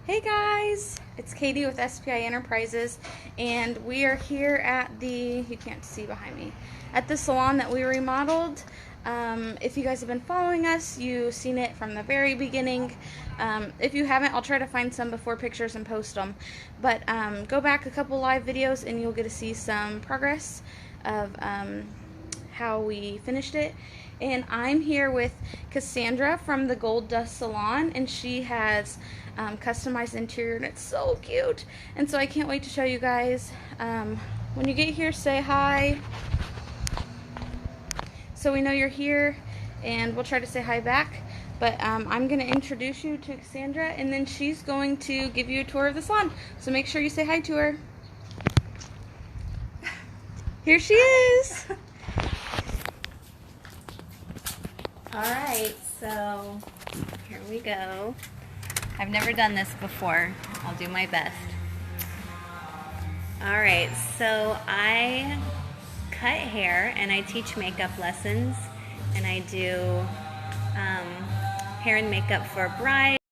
Hey guys, it's Katie with SPI Enterprises, and we are here at you can't see behind me, at the salon that we remodeled. If you guys have been following us, you've seen it from the very beginning. If you haven't, I'll try to find some before pictures and post them. But go back a couple live videos and you'll get to see some progress of how we finished it. And I'm here with Kassandra from the Gold Dust Salon, and she has customized interior, and it's so cute. And so I can't wait to show you guys. When you get here, say hi, so we know you're here, and we'll try to say hi back. But I'm going to introduce you to Kassandra, and then she's going to give you a tour of the salon. So make sure you say hi to her. Here she is. Alright, so here we go. I've never done this before. I'll do my best. Alright, so I cut hair and I teach makeup lessons, and I do hair and makeup for brides.